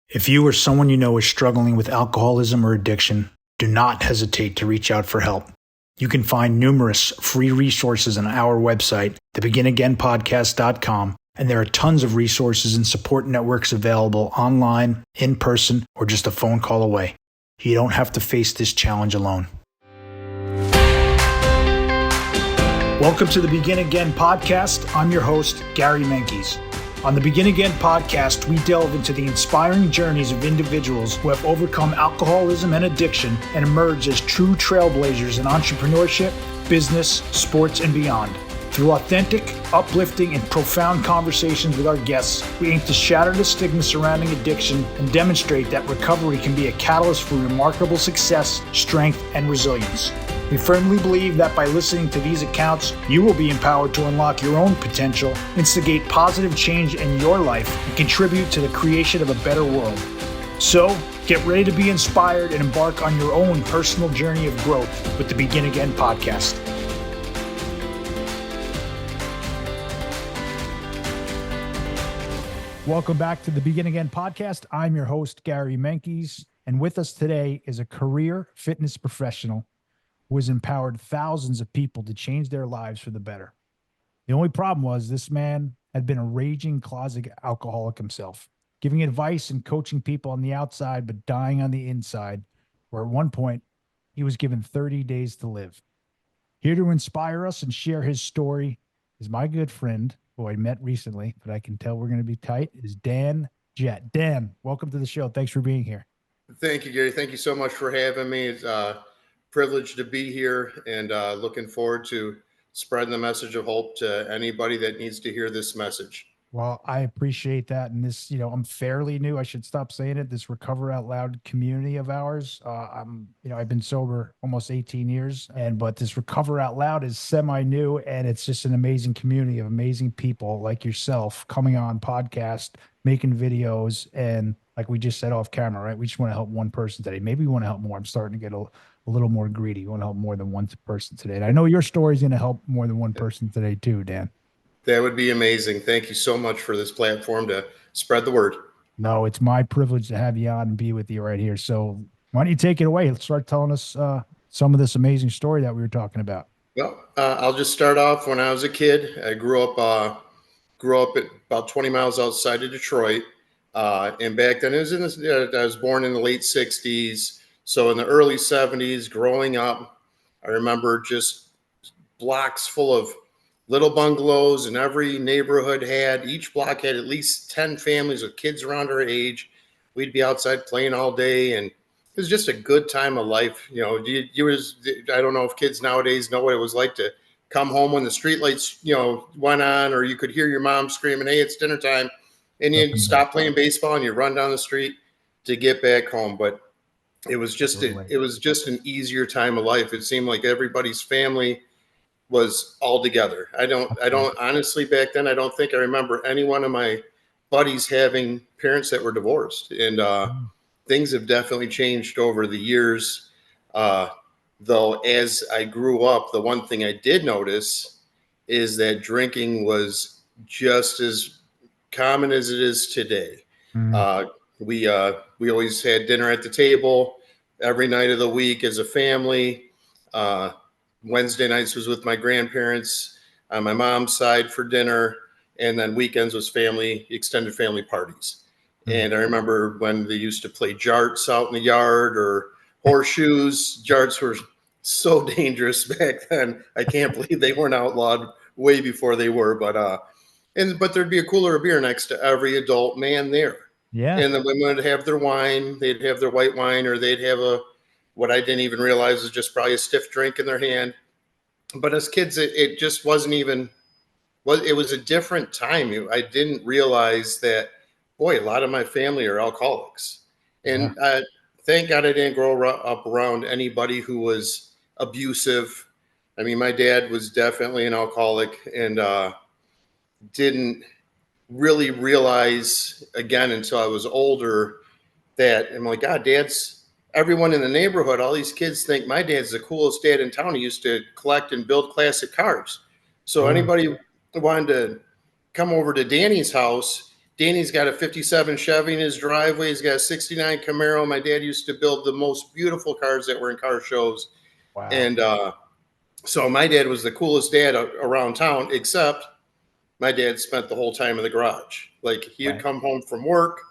If you or someone you know is struggling with alcoholism or addiction, do not hesitate to reach out for help. You can find numerous free resources on our website, thebeginagainpodcast.com, and there are tons of resources and support networks available online, in person, or just a phone call away. You don't have to face this challenge alone. Welcome to the Begin Again podcast. I'm your host, Gary Menkes. On the Begin Again podcast, we delve into the inspiring journeys of individuals who have overcome alcoholism and addiction and emerged as true trailblazers in entrepreneurship, business, sports, and beyond. Through authentic, uplifting, and profound conversations with our guests, we aim to shatter the stigma surrounding addiction and demonstrate that recovery can be a catalyst for remarkable success, strength, and resilience. We firmly believe that by listening to these accounts, you will be empowered to unlock your own potential, instigate positive change in your life, and contribute to the creation of a better world. So, get ready to be inspired and embark on your own personal journey of growth with the Begin Again podcast. Welcome back to the Begin Again podcast. I'm your host, Gary Menkes, and with us today is a career fitness professional who has empowered thousands of people to change their lives for the better. The only problem was this man had been a raging closet alcoholic himself, giving advice and coaching people on the outside, but dying on the inside, where at one point he was given 30 days to live. Here to inspire us and share his story is my good friend, who I met recently, but I can tell we're going to be tight, is Dan Jett. Dan, welcome to the show. Thanks for being here. Thank you, Gary. Thank you so much for having me. It's privileged to be here and looking forward to spreading the message of hope to anybody that needs to hear this message. Well, I appreciate that. And this, I'm fairly new. I should stop saying it. This Recover Out Loud community of ours. I've been sober almost 18 years, but this Recover Out Loud is semi-new, and it's just an amazing community of amazing people like yourself coming on podcast, making videos, and like we just said off camera, right? We just want to help one person today. Maybe we want to help more. I'm starting to get a little more greedy. You want to help more than one person today. And I know your story is going to help more than one person today too, Dan. That would be amazing. Thank you so much for this platform to spread the word. No, it's my privilege to have you on and be with you right here. So why don't you take it away? Let's start telling us some of this amazing story that we were talking about. Well, I'll just start off. When I was a kid, I grew up at about 20 miles outside of Detroit. And back then, I was born in the late 60s. So in the early 70s, growing up, I remember just blocks full of little bungalows, and every neighborhood each block had at least 10 families with kids around our age. We'd be outside playing all day, and it was just a good time of life. I don't know if kids nowadays know what it was like to come home when the streetlights, went on, or you could hear your mom screaming, "Hey, it's dinner time." And you'd stop playing baseball and you run down the street to get back home. But it was just an easier time of life. It seemed like everybody's family was all together. I don't honestly, back then, I don't think I remember any one of my buddies having parents that were divorced. And things have definitely changed over the years. Though as I grew up, the one thing I did notice is that drinking was just as common as it is today. We always had dinner at the table every night of the week as a family. Wednesday nights was with my grandparents on my mom's side for dinner, and then weekends was extended family parties. And I remember when they used to play jarts out in the yard or horseshoes. Jarts were so dangerous back then. I can't believe they weren't outlawed way before they were, but there'd be a cooler of beer next to every adult man there. Yeah. And the women would have their wine. They'd have their white wine, or they'd have what I didn't even realize was just probably a stiff drink in their hand. But as kids, it just wasn't even, it was a different time. I didn't realize that, boy, a lot of my family are alcoholics. And thank God I didn't grow up around anybody who was abusive. I mean, my dad was definitely an alcoholic, and didn't really realize again until I was older that I'm like, God, everyone in the neighborhood, all these kids think my dad's the coolest dad in town. He used to collect and build classic cars. So anybody wanted to come over to Danny's house, Danny's got a 57 Chevy in his driveway. He's got a 69 Camaro. My dad used to build the most beautiful cars that were in car shows. Wow. And so my dad was the coolest dad around town, except my dad spent the whole time in the garage. Like he would Right. come home from work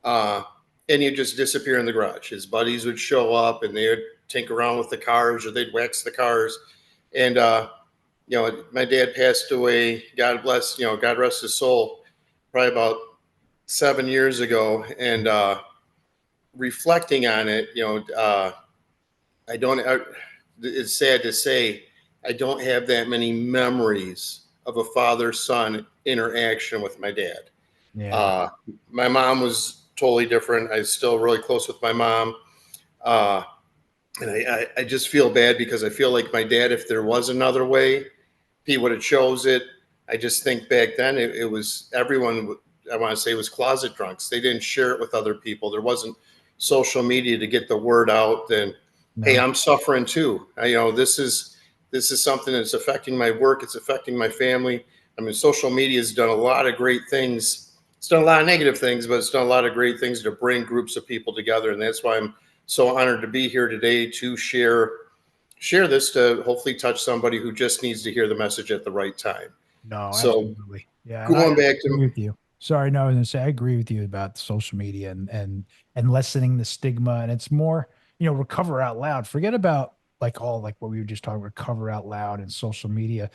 and he'd just disappear in the garage. His buddies would show up and they would tinker around with the cars or they'd wax the cars. And, my dad passed away, God bless, God rest his soul, probably about 7 years ago. And reflecting on it, it's sad to say, I don't have that many memories of a father-son interaction with my dad. Yeah. My mom was totally different. I'm still really close with my mom. And I just feel bad because I feel like my dad, if there was another way, he would have chose it. I just think back then it was everyone, I want to say, was closet drunks. They didn't share it with other people. There wasn't social media to get the word out. Then, hey, No. I'm suffering too. This is something that's affecting my work. It's affecting my family. I mean, social media has done a lot of great things. It's done a lot of negative things, but it's done a lot of great things to bring groups of people together. And that's why I'm so honored to be here today to share this, to hopefully touch somebody who just needs to hear the message at the right time. No, So absolutely. Yeah, and I going back agree to with you. Sorry, no, I was gonna say I agree with you about social media and lessening the stigma. And it's more, recover out loud. Forget about like all like what we were just talking, recover out loud and social media.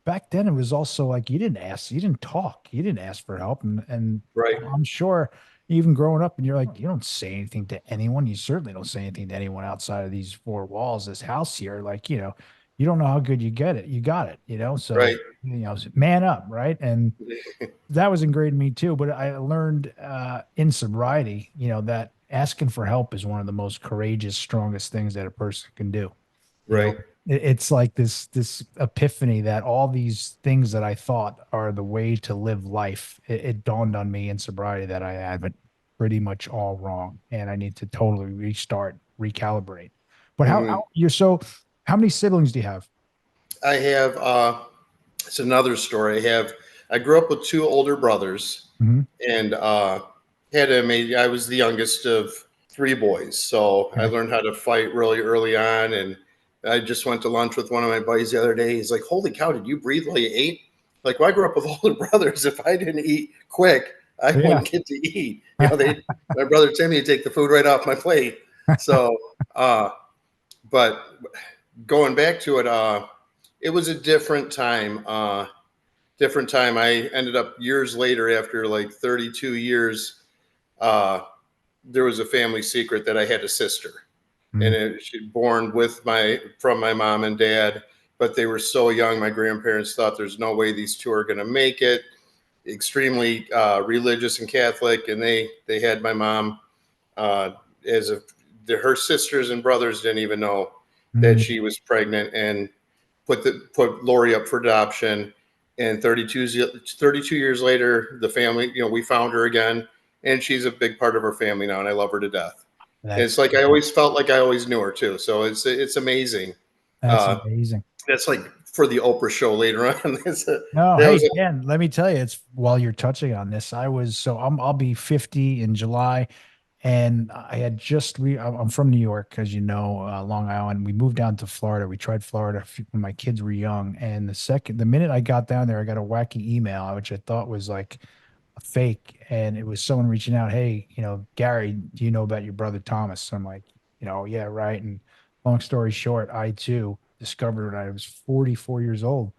Back then it was also like you didn't talk, you didn't ask for help. And right, I'm sure even growing up and you're like, you don't say anything to anyone. You certainly don't say anything to anyone outside of these four walls, this house here. Like, you don't know how good you get it. You got it, so right, man up, right? And that was ingrained in me too. But I learned in sobriety, that asking for help is one of the most courageous, strongest things that a person can do. You know, right. it's like this epiphany that all these things that I thought are the way to live life, it dawned on me in sobriety that I had it pretty much all wrong, and I need to totally restart, recalibrate. But Hmm. how many siblings do you have? I have it's another story. I grew up with two older brothers Mhm. and I was the youngest of three boys. So I Okay. learned how to fight really early on. And I just went to lunch with one of my buddies the other day. He's like, "Holy cow, did you breathe while you ate?" Like, well, I grew up with older brothers. If I didn't eat quick, I Yeah. wouldn't get to eat. My brother Timmy would take the food right off my plate. So, but going back to it, it was a different time. I ended up years later, after like 32 years, uh, there was a family secret that I had a sister, and Mm, she born from my mom and dad, but they were so young. My grandparents thought there's no way these two are going to make it. Extremely religious and Catholic, and they had my mom uh, as a her sisters and brothers didn't even know that mm. she was pregnant and put Lori up for adoption. And 32 years later, the family, we found her again, and she's a big part of our family now, and I love her to death. And it's That's like I always felt like I always knew her too. So it's amazing. that's Uh, amazing. that's like for the Oprah show later on. No, That hey was a Dan, let me tell you, it's while you're touching on this, I'll be 50 in July, and I had just I'm from New York, as you know, Long Island. We moved down to Florida. We tried Florida when my kids were young, and the minute I got down there, I got a wacky email, which I thought was like a fake, and it was someone reaching out, hey, Gary, do you know about your brother Thomas? So I'm like, yeah, right. And long story short, I too discovered when I was 44 years old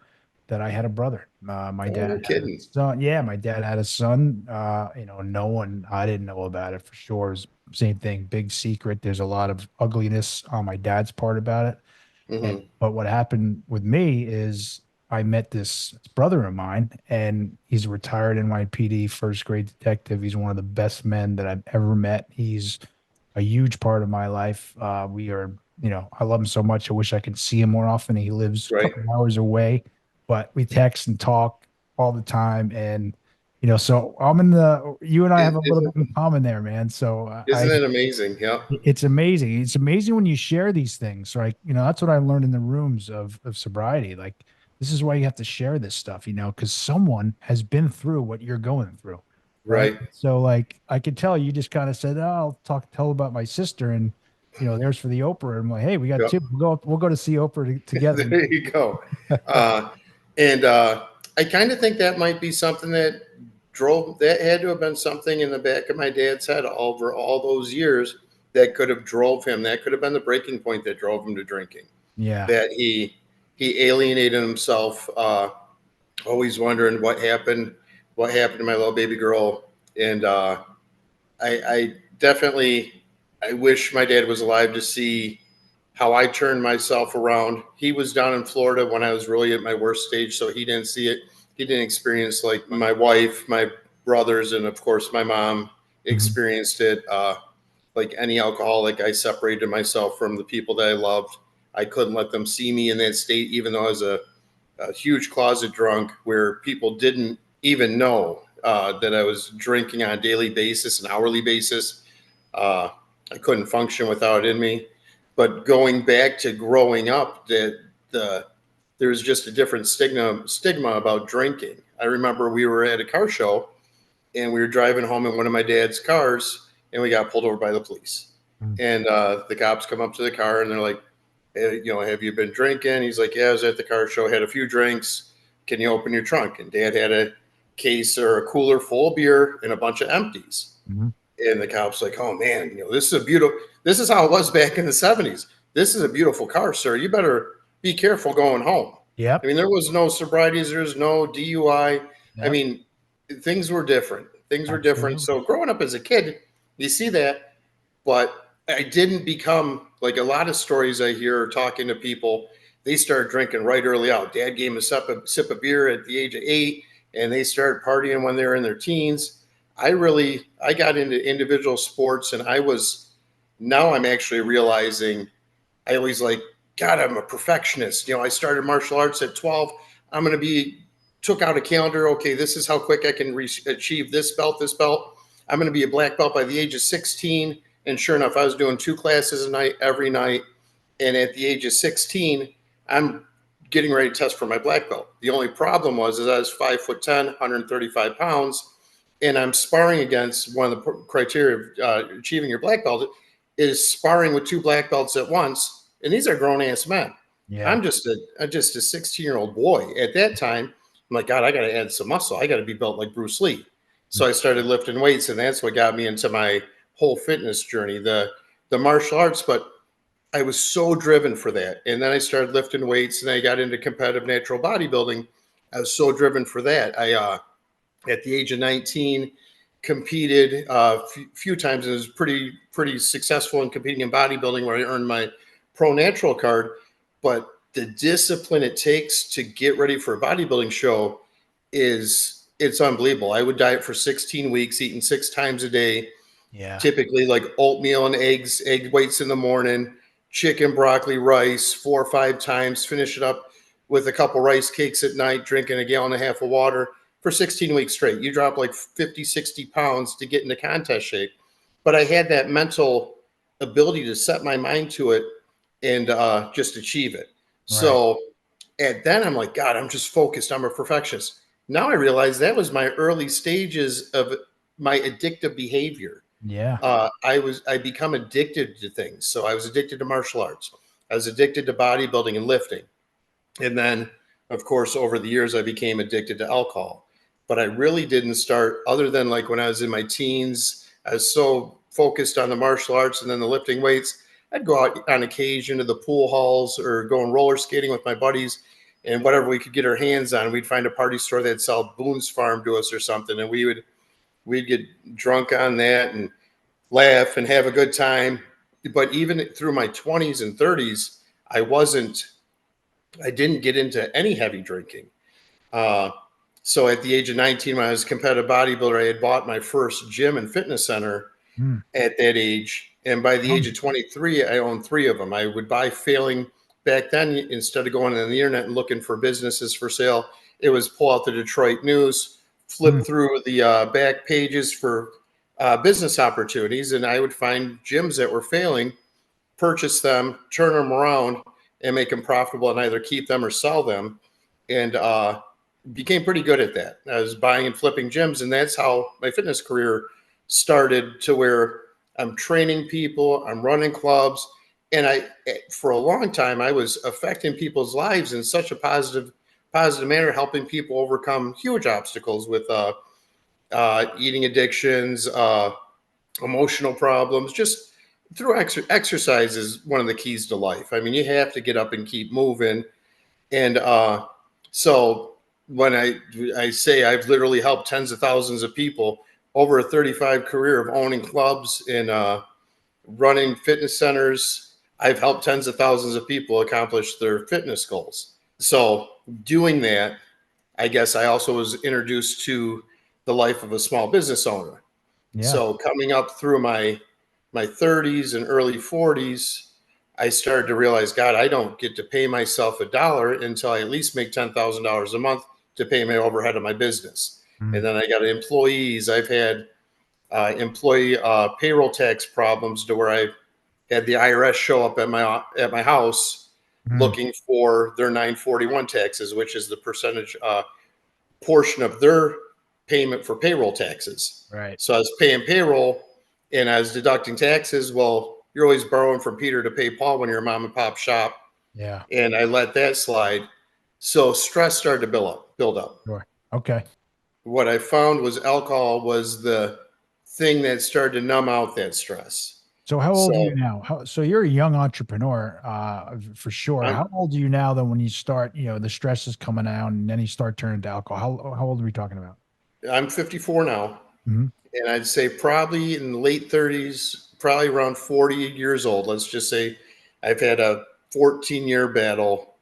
that I had a brother. My oh, dad no had a kidding. son. Yeah, my dad had a son. No one, I didn't know about it for sure. It was same thing, big secret. There's a lot of ugliness on my dad's part about it. Hmm. But what happened with me is I met this brother of mine, and he's a retired NYPD first grade detective. He's one of the best men that I've ever met. He's a huge part of my life. We are, I love him so much. I wish I could see him more often. He lives a Right? couple hours away, but we text and talk all the time. And, so you and I have a little bit Isn't in common there, man. So isn't it amazing? Yeah. it's amazing. It's amazing when you share these things, right? That's what I learned in the rooms of sobriety. Like, this is why you have to share this stuff, because someone has been through what you're going through. Right. So like I could tell you just kind of said, oh, I'll tell about my sister, and there's for the Oprah. I'm like, hey, we got Yep. two. We'll go to see Oprah together. There you go. And I kind of think that might be something that had to have been something in the back of my dad's head over all those years that could have drove him. That could have been the breaking point that drove him to drinking. Yeah. That he alienated himself, always wondering what happened to my little baby girl. And I definitely, I wish my dad was alive to see how I turned myself around. He was down in Florida when I was really at my worst stage, so he didn't see it. He didn't experience like my wife, my brothers, and of course my mom experienced it. Like any alcoholic, I separated myself from the people that I loved. I couldn't let them see me in that state, even though I was a huge closet drunk where people didn't even know that I was drinking on a daily basis, an hourly basis. I couldn't function without it in me. But going back to growing up, there's just a different stigma about drinking. I remember we were at a car show and we were driving home in one of my dad's cars and we got pulled over by the police. And the cops come up to the car and they're like, hey, have you been drinking? He's like, yeah, I was at the car show, had a few drinks. Can you open your trunk? And Dad had a case or a cooler full of beer and a bunch of empties. And the cop's like, oh man, this is how it was back in the 70s. This is a beautiful car, sir. You better be careful going home. Yep. I mean, there was no sobrieties. There's no DUI. Yep. I mean, things were different. So growing up as a kid, you see that, but I didn't become like a lot of stories I hear talking to people. They start drinking right early out. Dad gave them a sip of beer at the age of 8, and they start partying when they're in their teens. I got into individual sports, and now I'm actually realizing I always like, God, I'm a perfectionist. I started martial arts at 12. Took out a calendar. Okay, this is how quick I can achieve this belt. I'm going to be a black belt by the age of 16. And sure enough, I was doing 2 classes a night every night. And at the age of 16, I'm getting ready to test for my black belt. The only problem was I was 5'10", 135 pounds. And I'm sparring against one of the criteria of achieving your black belt is sparring with 2 black belts at once. And these are grown ass men. Yeah. I'm just a 16-year-old boy. At that time, I'm like, God, I got to add some muscle. I got to be built like Bruce Lee. So I started lifting weights, and that's what got me into my whole fitness journey, the martial arts. But I was so driven for that. And then I started lifting weights, and I got into competitive natural bodybuilding. I was so driven for that. At the age of 19, competed a few times and was pretty successful in competing in bodybuilding, where I earned my pro natural card. But the discipline it takes to get ready for a bodybuilding show it's unbelievable. I would diet for 16 weeks, eating 6 times a day. Yeah. Typically like oatmeal and egg whites in the morning, chicken, broccoli, rice 4 or 5 times, finish it up with a couple rice cakes at night, drinking a gallon and a half of water for 16 weeks straight. You drop like 50, 60 pounds to get into contest shape. But I had that mental ability to set my mind to it and just achieve it. Right. So then I'm like, God, I'm just focused. I'm a perfectionist. Now I realize that was my early stages of my addictive behavior. Yeah. I become addicted to things. So I was addicted to martial arts. I was addicted to bodybuilding and lifting. And then, of course, over the years, I became addicted to alcohol. But I really didn't start, other than like when I was in my teens, I was so focused on the martial arts and then the lifting weights. I'd go out on occasion to the pool halls or go and roller skating with my buddies, and whatever we could get our hands on, we'd find a party store that'd sell Boone's Farm to us or something. And we'd get drunk on that and laugh and have a good time. But even through my 20s and 30s, I didn't get into any heavy drinking. So at the age of 19, when I was a competitive bodybuilder, I had bought my first gym and fitness center at that age. And by the age of 23, I owned 3 of them. I would buy failing. Back then, instead of going on the internet and looking for businesses for sale, it was pull out the Detroit News, flip through the back pages for business opportunities, and I would find gyms that were failing, purchase them, turn them around, and make them profitable, and either keep them or sell them. And became pretty good at that. I was buying and flipping gyms, and that's how my fitness career started, to where I'm training people, I'm running clubs, and for a long time, I was affecting people's lives in such a positive manner, helping people overcome huge obstacles with eating addictions, emotional problems, just through exercise is one of the keys to life. I mean, you have to get up and keep moving. And so when I say I've literally helped tens of thousands of people over a 35 career of owning clubs and running fitness centers, I've helped tens of thousands of people accomplish their fitness goals. So doing that, I guess I also was introduced to the life of a small business owner. Yeah. So coming up through my 30s and early 40s, I started to realize, God, I don't get to pay myself $1 until I at least make $10,000 a month to pay my overhead of my business. And then I got employees. I've had employee payroll tax problems, to where I had the IRS show up at my house looking for their 941 taxes, which is the percentage portion of their payment for payroll taxes. Right. So I was paying payroll and I was deducting taxes. Well, you're always borrowing from Peter to pay Paul when you're a mom and pop shop. Yeah. And I let that slide. So stress started to build up. Sure. Okay. What I found was alcohol was the thing that started to numb out that stress. So how old are So you now? So you're a young entrepreneur, for sure. I'm How old are you now then when you start, the stress is coming out and then you start turning to alcohol? How old are we talking about? I'm 54 now, Mhm. and I'd say probably in the late 30s, probably around 40 years old. Let's just say I've had a 14-year battle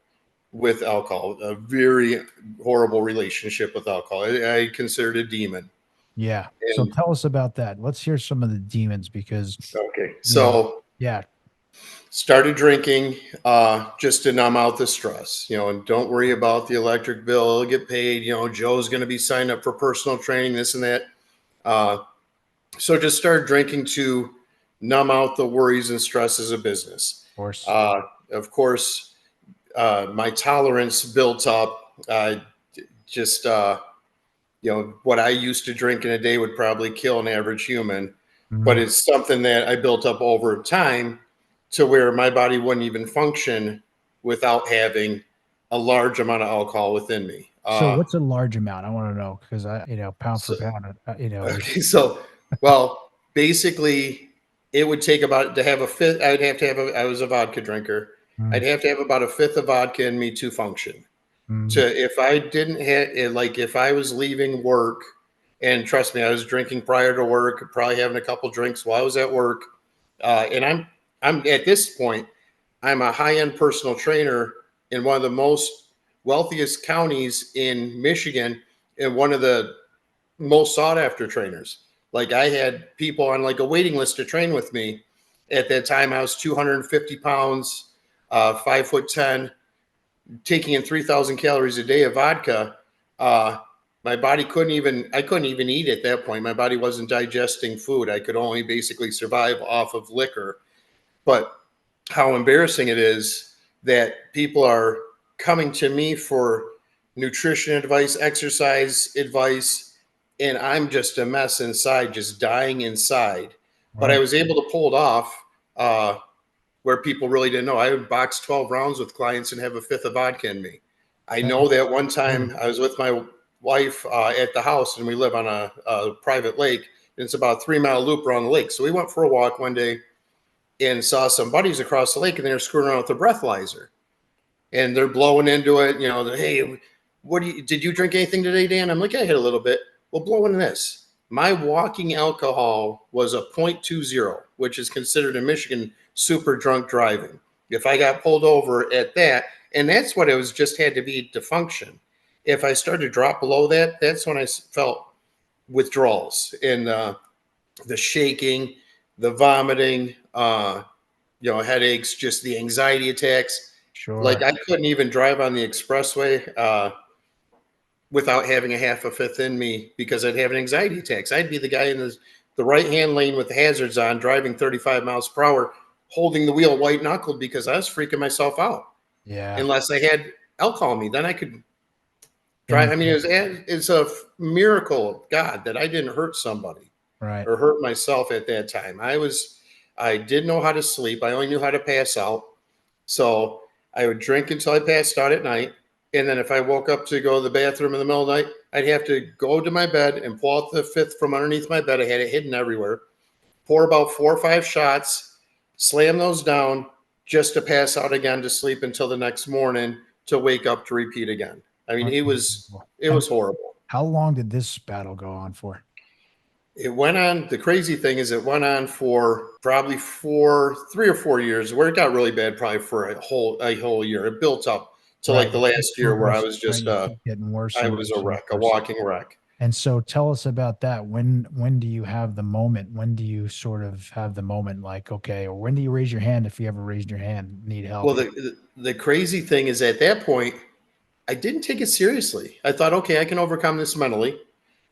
with alcohol, a very horrible relationship with alcohol. I consider it a demon. Yeah. So And tell us about that. Let's hear some of the demons because, okay, you know, so yeah, started drinking just to numb out the stress, and don't worry about the electric bill. It'll get paid. Joe's going to be signed up for personal training, this and that. So just started drinking to numb out the worries and stresses of business. of course. Uh, of course, my tolerance built up. Just what I used to drink in a day would probably kill an average human, but Mhm. it's something that I built up over time, to where my body wouldn't even function without having a large amount of alcohol within me. So what's a large amount? I want to know because pound for So pound, there's okay, well, basically, it would take about to have a fifth. I'd have to have I was a vodka drinker. mm, I'd have to have about a fifth of vodka in me to function. mm, If I didn't have it, like if I was leaving work, and trust me, I was drinking prior to work, probably having a couple drinks while I was at work, and I'm at this point, I'm a high end personal trainer in one of the most wealthiest counties in Michigan, and one of the most sought after trainers. Like I had people on like a waiting list to train with me. At that time, I was 250 pounds, 5'10", taking in 3,000 calories a day of vodka. My body I couldn't even eat at that point. My body wasn't digesting food. I could only basically survive off of liquor. But how embarrassing it is that people are coming to me for nutrition advice, exercise advice, and I'm just a mess inside, just dying inside. But I right. was able to pull it off, where people really didn't know. I would box 12 rounds with clients and have a fifth of vodka in me. I Uh, know that one mm, time I was with my wife at the house, and we live on a private lake. And it's about a 3 mile loop around the lake. So we went for a walk one day and saw some buddies across the lake, and they were screwing around with the breathalyzer, and they're blowing into it. Hey, did you drink anything today, Dan? I'm like, I hit a little bit. Well, blow into this. My walking alcohol was a 0.20, which is considered in Michigan super drunk driving. If I got pulled over at that, and that's what it was, just had to be to function. If I started to drop below that, that's when I felt withdrawals and the shaking, the vomiting, headaches, just the anxiety attacks. Like sure. I couldn't even drive on the expressway without having a half a fifth in me, because I'd have an anxiety attacks. I'd be the guy in the right hand lane with the hazards on, driving 35 miles per hour, holding the wheel white knuckled, because I was freaking myself out. Yeah. Unless I had alcohol in me, then I could I mean, it's a miracle of God that I didn't hurt somebody Right. or hurt myself at that time. I didn't know how to sleep. I only knew how to pass out. So I would drink until I passed out at night. And then if I woke up to go to the bathroom in the middle of the night, I'd have to go to my bed and pull out the fifth from underneath my bed. I had it hidden everywhere. Pour about 4 or 5 shots, slam those down just to pass out again to sleep until the next morning to wake up to repeat again. I mean, it was horrible. How long did this battle go on for? It went on. The crazy thing is, it went on for probably 3 or 4 years. Where it got really bad, probably for a whole year. It built up to like the last year where I was just getting worse. I was a wreck, a walking wreck. And so, tell us about that. When do you have the moment? When do you sort of have the moment, like, okay, or when do you raise your hand if you ever raised your hand, need help? Well, the crazy thing is, at that point, I didn't take it seriously. I thought, okay, I can overcome this mentally.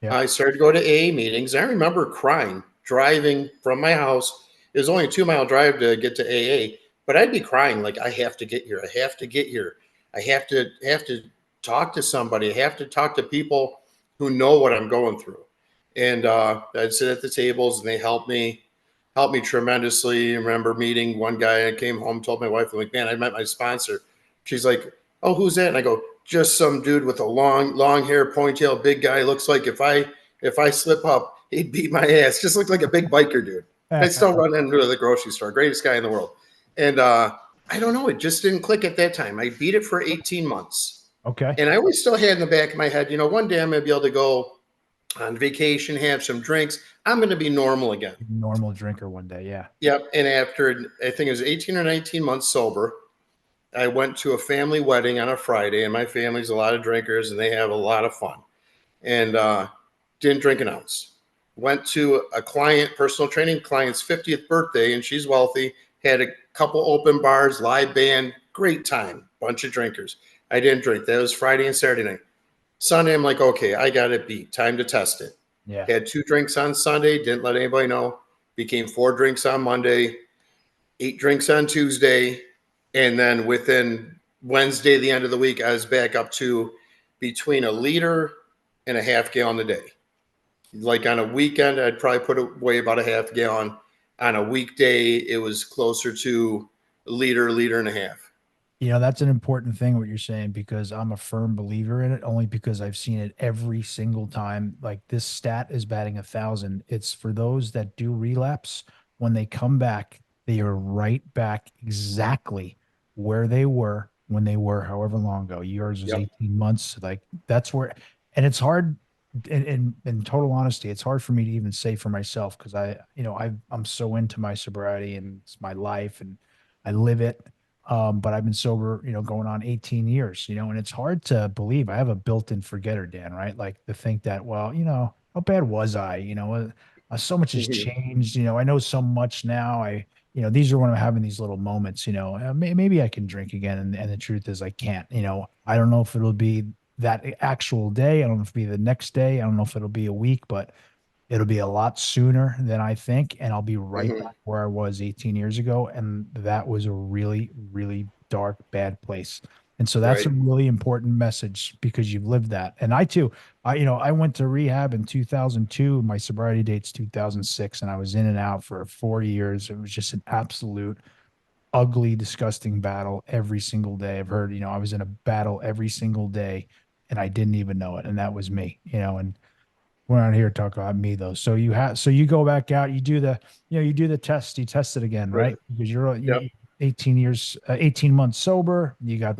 Yeah. I started to go to AA meetings. I remember crying, driving from my house. It was only a 2-mile drive to get to AA, but I'd be crying like, I have to get here. I have to get here. I have to talk to somebody. I have to talk to people who know what I'm going through. And I'd sit at the tables and they helped me tremendously. I remember meeting one guy. I came home, told my wife, I'm like, man, I met my sponsor. She's like, oh, who's that? And I go, just some dude with a long hair, ponytail, big guy. Looks like if I slip up, he'd beat my ass. Just looked like a big biker dude. I still run into the grocery store. Greatest guy in the world. And I don't know. It just didn't click at that time. I beat it for 18 months. Okay. And I always still had in the back of my head, one day I'm going to be able to go on vacation, have some drinks. I'm going to be normal again. Normal drinker one day. Yeah. Yep. And after, I think it was 18 or 19 months sober, I went to a family wedding on a Friday, and my family's a lot of drinkers and they have a lot of fun, and didn't drink an ounce. Went to a personal training client's 50th birthday, and she's wealthy, had a couple open bars, live band, great time, bunch of drinkers. I didn't drink. That was Friday and Saturday night. Sunday, I'm like, okay, I got it beat. Time to test it. Yeah. Had 2 drinks on Sunday, didn't let anybody know. Became 4 drinks on Monday, 8 drinks on Tuesday. And then within Wednesday, the end of the week, I was back up to between 1.5 liters and a half gallon a day. Like on a weekend, I'd probably put away about a half gallon. On a weekday, it was closer to 1 liter and a half. That's an important thing what you're saying, because I'm a firm believer in it, only because I've seen it every single time. Like, this stat is batting 1,000. It's for those that do relapse. When they come back, they are right back exactly where they were when they were however long ago. Yours was 18 months. Like, that's where, and it's hard. In total honesty, it's hard for me to even say for myself, because I'm so into my sobriety and it's my life and I live it. But I've been sober, going on 18 years, and it's hard to believe. I have a built-in forgetter, Dan, right? Like, to think that, well, how bad was I? So much has changed. I know so much now. These are when I'm having these little moments, maybe I can drink again. And the truth is I can't. I don't know if it'll be that actual day. I don't know if it'll be the next day. I don't know if it'll be a week, but it'll be a lot sooner than I think. And I'll be right back where I was 18 years ago. And that was a really, really dark, bad place. And so that's a really important message, because you've lived that. And I too, I went to rehab in 2002. My sobriety date's 2006, and I was in and out for 4 years. It was just an absolute ugly, disgusting battle every single day. I've heard, I was in a battle every single day and I didn't even know it. And that was me, and we're not here to talk about me though. So you go back out, you do the test, you test it again, right? Because you're 18 months sober. You got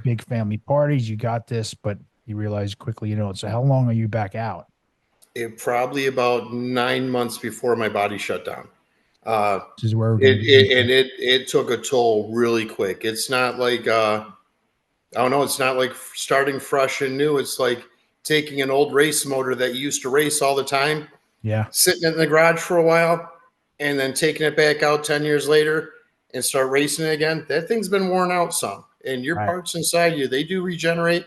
big family parties. You got this, but you realize quickly, so how long are you back out? It probably about 9 months before my body shut down. This is where it took a toll really quick. It's not like, I don't know. It's not like starting fresh and new. It's like taking an old race motor that you used to race all the time, sitting it in the garage for a while, and then taking it back out 10 years later and start racing it again. That thing's been worn out some, and your parts inside you, they do regenerate,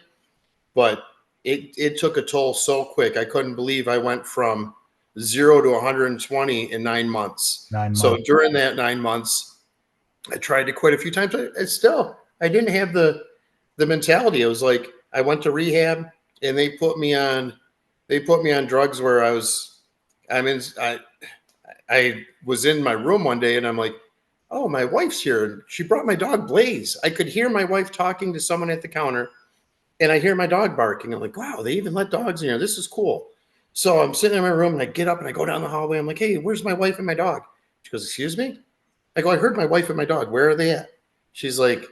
but it took a toll so quick. I couldn't believe I went from 0 to 120 in 9 months. So during that 9 months, I tried to quit a few times. I didn't have the mentality. It was like, I went to rehab. and they put me on drugs where I was in my room one day and I'm like, oh, my wife's here. And she brought my dog Blaze. I could hear my wife talking to someone at the counter and I hear my dog barking. I'm like, wow, they even let dogs in here. This is cool. So I'm sitting in my room and I get up and I go down the hallway. I'm like, hey, where's my wife and my dog? She goes, excuse me? I go, I heard my wife and my dog. Where are they at? She's like,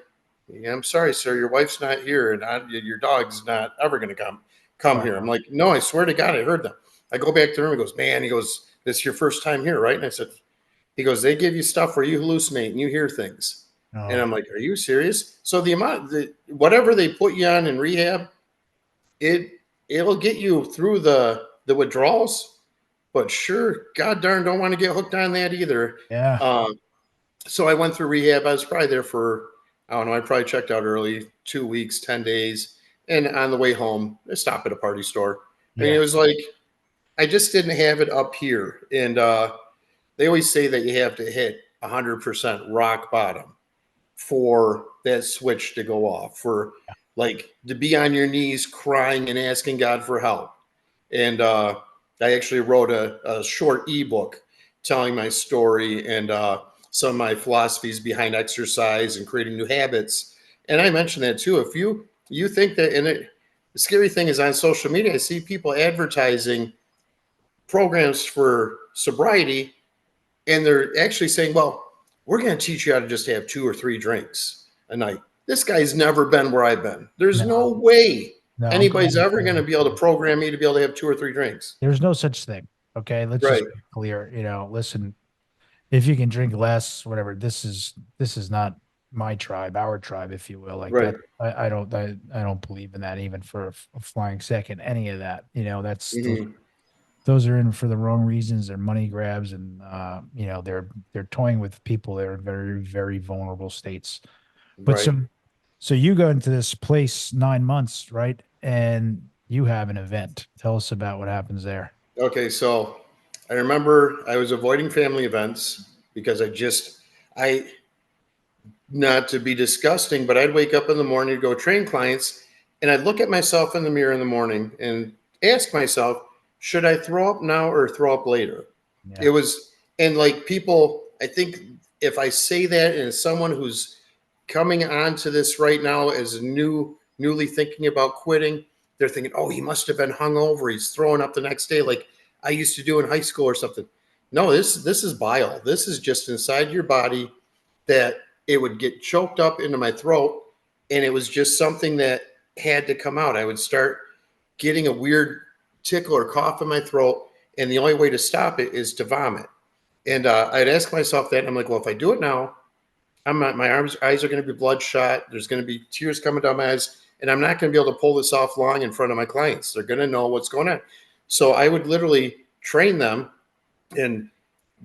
yeah, I'm sorry, sir. Your wife's not here and your dog's not ever going to come here. I'm Wow. like, no, I swear to God, I heard them. I go back to the room. He goes, man, he goes, this is your first time here, right? And I said, he goes, they give you stuff where you hallucinate and you hear things. And Oh, I'm like, are you serious? So whatever they put you on in rehab, it'll get you through the withdrawals, but sure, god darn, don't want to get hooked on that either. yeah. Um, so I went through rehab. I was probably there for, I don't know, I probably checked out early, 2 weeks, 10 days. And on the way home, I stopped at a party store. I mean, it Yeah. was like, I just didn't have it up here. And they always say that you have to hit 100% rock bottom for that switch to go off, for like to be on your knees crying and asking God for help. And I actually wrote a short ebook telling my story and some of my philosophies behind exercise and creating new habits. And I mentioned that too. If you think that, the scary thing is on social media, I see people advertising programs for sobriety, and they're actually saying, well, we're going to teach you how to just have 2 or 3 drinks a night. This guy's never been where I've been. There's no No, way no, I'm anybody's glad. ever going to be able to program me to be able to have 2 or 3 drinks. There's no such thing. Okay. Let's Right. just be clear. Listen, if you can drink less, whatever, this is not my tribe, our tribe, if you will. Like Right. that, I don't believe in that even for a flying second, any of that. That's Hmm. those are in for the wrong reasons. They're money grabs, and they're toying with people that are very, very vulnerable states. But Right. so you go into this place 9 months, right? And you have an event. Tell us about what happens there. Okay. So I remember I was avoiding family events because I, not to be disgusting, but I'd wake up in the morning to go train clients and I'd look at myself in the mirror in the morning and ask myself, should I throw up now or throw up later? Yeah. It was, and like people, I think if I say that and someone who's coming onto this right now as newly thinking about quitting, they're thinking, oh, he must have been hungover. He's throwing up the next day like I used to do in high school or something. No, this is bile. This is just inside your body that it would get choked up into my throat. And it was just something that had to come out. I would start getting a weird tickle or cough in my throat. And the only way to stop it is to vomit. And I'd ask myself that. And I'm like, well, if I do it now, eyes are going to be bloodshot. There's going to be tears coming down my eyes. And I'm not going to be able to pull this off long in front of my clients. They're going to know what's going on. So I would literally train them and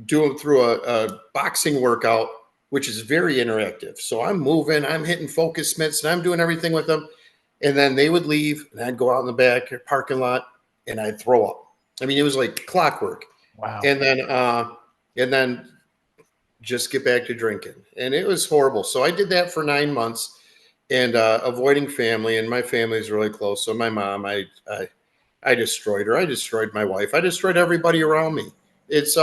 do them through a boxing workout, which is very interactive. So I'm moving, I'm hitting focus mitts, and I'm doing everything with them. And then they would leave, and I'd go out in the back parking lot, and I'd throw up. I mean, it was like clockwork. Wow. And then just get back to drinking, and it was horrible. So I did that for 9 months, and avoiding family, and my family is really close. So my mom, I destroyed her. I destroyed my wife. I destroyed everybody around me. It's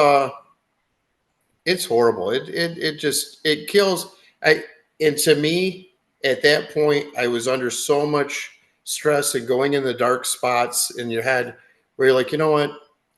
it's horrible. It kills. And to me, at that point, I was under so much stress and going in the dark spots in your head where you're like, you know what?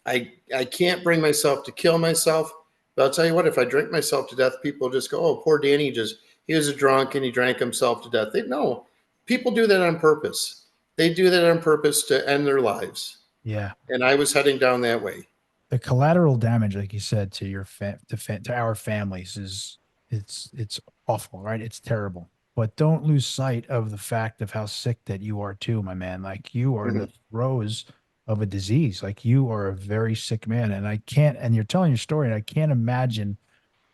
I can't bring myself to kill myself. But I'll tell you what, if I drink myself to death, people just go, oh, poor Danny, he was a drunk and he drank himself to death. No, people do that on purpose. They do that on purpose to end their lives. Yeah. And I was heading down that way. The collateral damage, like you said, to to our families it's awful, right? It's terrible. But don't lose sight of the fact of how sick that you are too, my man. Like you are in the Mhm. throes of a disease. Like you are a very sick man. And you're telling your story, and I can't imagine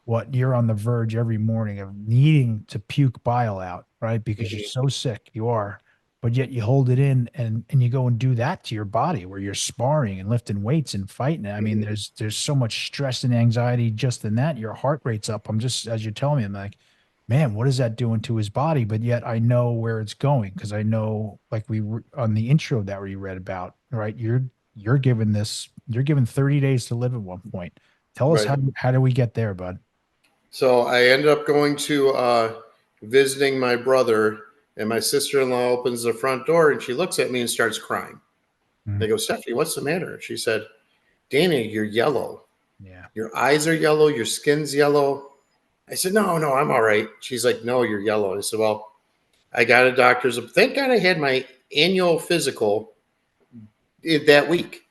what you're on the verge every morning of needing to puke bile out, right? Because you're Mhm. so sick, you are, but yet you hold it in and you go and do that to your body where you're sparring and lifting weights and fighting it. I mean, Mhm. there's so much stress and anxiety just in that. Your heart rate's up. I'm just as you're telling me, I'm like, man, what is that doing to his body? But yet I know where it's going because I know, like on the intro that we read about, right? You're given 30 days to live at one point. Tell us Right. how do we get there, bud? So I ended up going to visiting my brother, and my sister-in-law opens the front door and she looks at me and starts crying. Mm, They go, Stephanie, what's the matter? She said, Danny, you're yellow. yeah. Your eyes are yellow. Your skin's yellow. I said, no, I'm all right. She's like, no, you're yellow. I said, well, I got a doctor's. Thank God I had my annual physical that week.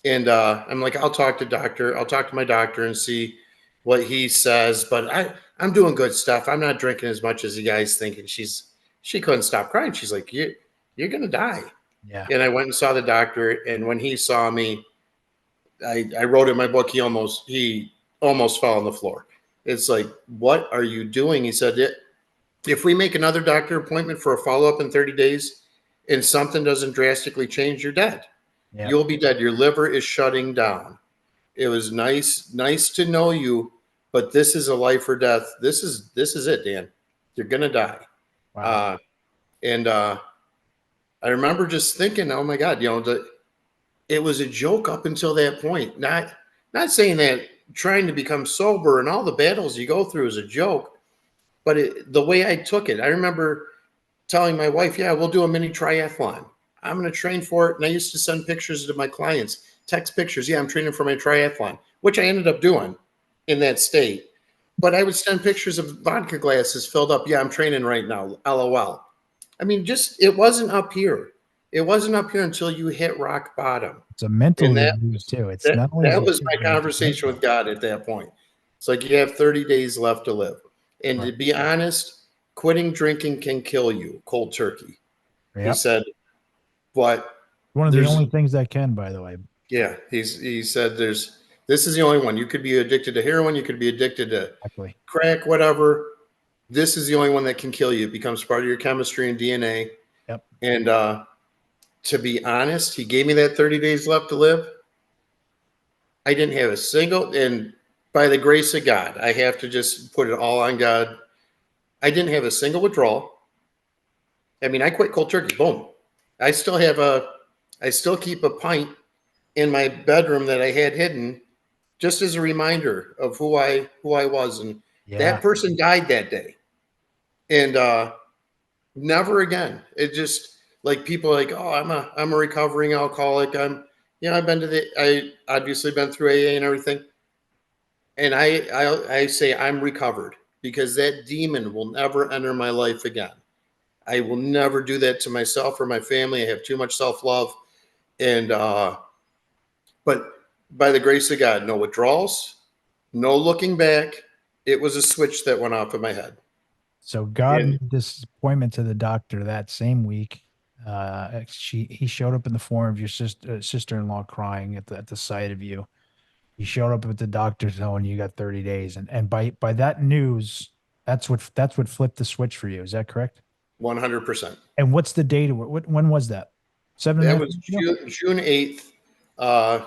And I'm like, I'll talk to my doctor and see what he says. But I'm doing good stuff. I'm not drinking as much as you guys think. And she couldn't stop crying. She's like, you're going to die. Yeah. And I went and saw the doctor. And when he saw me, I wrote in my book, he almost fell on the floor. It's like, what are you doing? He said, if we make another doctor appointment for a follow-up in 30 days and something doesn't drastically change, you're dead. Yeah. You'll be dead. Your liver is shutting down. It was nice to know you, but this is a life or death. This is it, Dan. You're going to die. Wow. And I remember just thinking, oh my God, it was a joke up until that point. Not saying that trying to become sober and all the battles you go through is a joke, but the way I took it, I remember telling my wife, yeah, we'll do a mini triathlon. I'm going to train for it. And I used to send pictures to my clients, text pictures. Yeah, I'm training for my triathlon, which I ended up doing in that state. But I would send pictures of vodka glasses filled up. Yeah, I'm training right now. LOL. I mean, it wasn't up here. It wasn't up here until you hit rock bottom. It's a mental And disease too. It's not only that is it was my physical, it's conversation mental. with God at that point. It's like you have 30 days left to live. And Right. to be honest, quitting drinking can kill you cold turkey. He Yep. said, but One of the there's, only things that can, by the way. yeah, he said this is the only one. You could be addicted to heroin, you could be addicted to Exactly. crack, whatever. This is the only one that can kill you. It becomes part of your chemistry and DNA. Yep. And to be honest, he gave me that 30 days left to live. I didn't have a single, and by the grace of God, I have to just put it all on God. I didn't have a single withdrawal. I mean, I quit cold turkey. Boom. I still keep a pint in my bedroom that I had hidden just as a reminder of who I was. And Yeah. that person died that day. And never again. It just like people are like, oh, I'm a recovering alcoholic. I obviously been through AA and everything. And I say I'm recovered because that demon will never enter my life again. I will never do that to myself or my family. I have too much self-love. And but by the grace of God, no withdrawals, no looking back. It was a switch that went off in my head. So God And made this appointment to the doctor that same week. He showed up in the form of your sister-in-law crying at the sight of you. He showed up at the doctor telling you got 30 days, and by that news, that's what flipped the switch for you. Is that correct? 100%. And what's the date? When was that? Seven and a That half was years ago? June 8th, uh,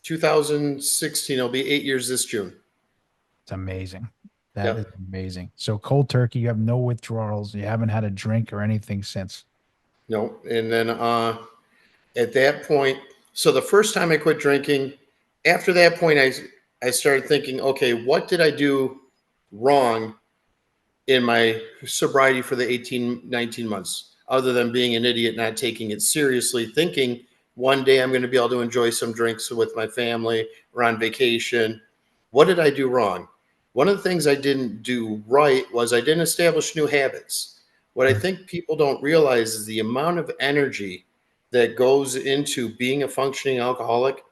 2016. It'll be 8 years this June. It's amazing. That is Yep. amazing. So cold turkey, you have no withdrawals. You haven't had a drink or anything since. No. And then at that point, so the first time I quit drinking, after that point, I started thinking, okay, what did I do wrong in my sobriety for the 18, 19 months, other than being an idiot, not taking it seriously, thinking one day I'm going to be able to enjoy some drinks with my family or on vacation. What did I do wrong? One of the things I didn't do right was I didn't establish new habits. What I think people don't realize is the amount of energy that goes into being a functioning alcoholic.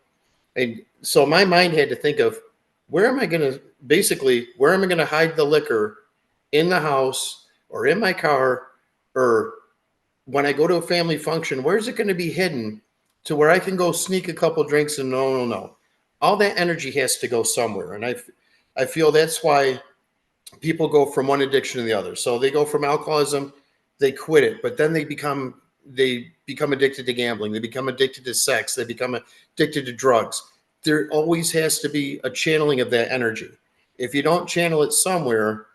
And so my mind had to think of where am I going to hide the liquor in the house or in my car, or when I go to a family function, where's it going to be hidden to where I can go sneak a couple drinks and no. All that energy has to go somewhere. And I feel that's why people go from one addiction to the other. So they go from alcoholism, they quit it, but then they become addicted to gambling. They become addicted to sex. They become addicted to drugs. There always has to be a channeling of that energy. If you don't channel it somewhere,